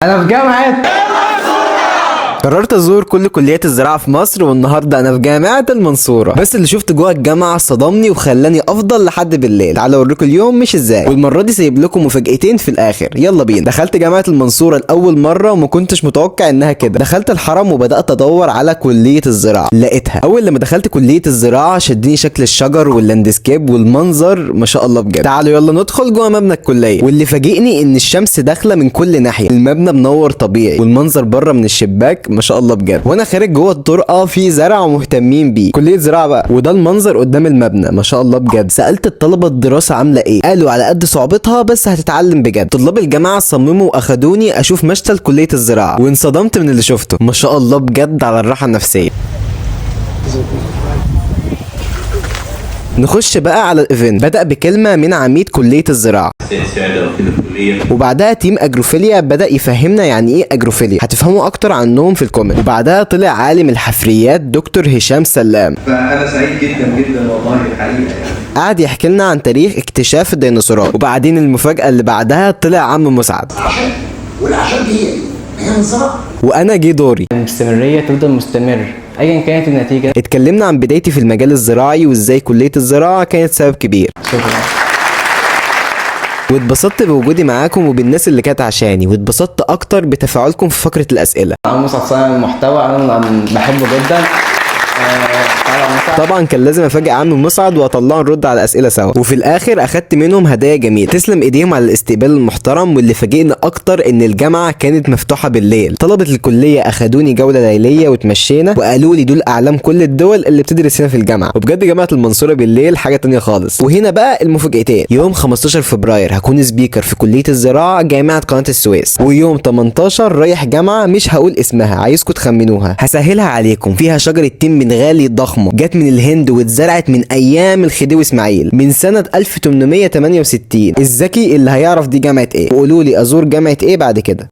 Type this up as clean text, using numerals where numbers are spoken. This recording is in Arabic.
انا في جامعة. قررت ازور كل كليات الزراعه في مصر، والنهارده انا في جامعه المنصوره. بس اللي شفت جوه الجامعه صدمني وخلاني افضل لحد بالليل. تعالوا اوريكم اليوم مش ازاي، والمره دي سايب لكم مفاجاتين في الاخر. يلا بينا. دخلت جامعه المنصوره لاول مره وما كنتش متوقع انها كده. دخلت الحرم وبدات ادور على كليه الزراعه، لقيتها. اول لما دخلت كليه الزراعه شدني شكل الشجر واللاندسكيب والمنظر ما شاء الله بجد. تعالوا يلا ندخل جوه مبنى الكليه، واللي فاجئني ان الشمس داخله من كل ناحيه، المبنى منور طبيعي، والمنظر بره من الشباك ما شاء الله بجد. وانا خارج جوه الطرقه في زرع ومهتمين بيه، كليه زراعه بقى. وده المنظر قدام المبنى ما شاء الله بجد. سالت الطلبه الدراسه عامله ايه، قالوا على قد صعوبتها بس هتتعلم بجد. طلاب الجامعه صمموا واخدوني اشوف مشتل كليه الزراعه، وانصدمت من اللي شفته ما شاء الله بجد على الراحه النفسيه. نخش بقى على الايفنت. بدأ بكلمة من عميد كلية الزراعة، وبعدها تيم اجروفيليا بدأ يفهمنا يعني ايه اجروفيليا، هتفهموا اكتر عنهم في الكومنت. وبعدها طلع عالم الحفريات دكتور هشام سلام، فانا سعيد جدا جدا والله الحقيقه قعد يحكي لنا عن تاريخ اكتشاف الديناصورات. وبعدين المفاجأة اللي بعدها طلع عم مسعد، والعشان دي هي الزراعه. وانا جه دوري. المستمرية تفضل مستمر ايا كانت النتيجة. اتكلمنا عن بدايتي في المجال الزراعي وازاي كلية الزراعة كانت سبب كبير. شكرا. واتبسطت بوجودي معاكم وبالناس اللي كانت عشاني، واتبسطت اكتر بتفاعلكم في فقرة الاسئلة. انا مسعد صانع المحتوى، انا بحبه جدا. طبعا كان لازم افاجئ عم مسعد واطلعه نرد على الاسئله سوا، وفي الاخر اخدت منهم هدايا جميله. تسلم ايديهم على الاستقبال المحترم. واللي فاجئني اكتر ان الجامعه كانت مفتوحه بالليل. طلبه الكليه اخدوني جوله ليليه وتمشينا وقالوا لي دول اعلام كل الدول اللي بتدرس هنا في الجامعه. وبجد جامعه المنصوره بالليل حاجه تانية خالص. وهنا بقى المفاجاتين. يوم 15 فبراير هكون سبيكر في كليه الزراعه جامعه قناه السويس، ويوم 18 رايح جامعه مش هقول اسمها، عايزكم تخمنوها، هسهلها عليكم. فيها شجره تين من غالي ضخمه جت من الهند واتزرعت من ايام الخديوي اسماعيل من سنه 1868. الذكي اللي هيعرف دي جامعه ايه، وقولوا لي ازور جامعه ايه بعد كده.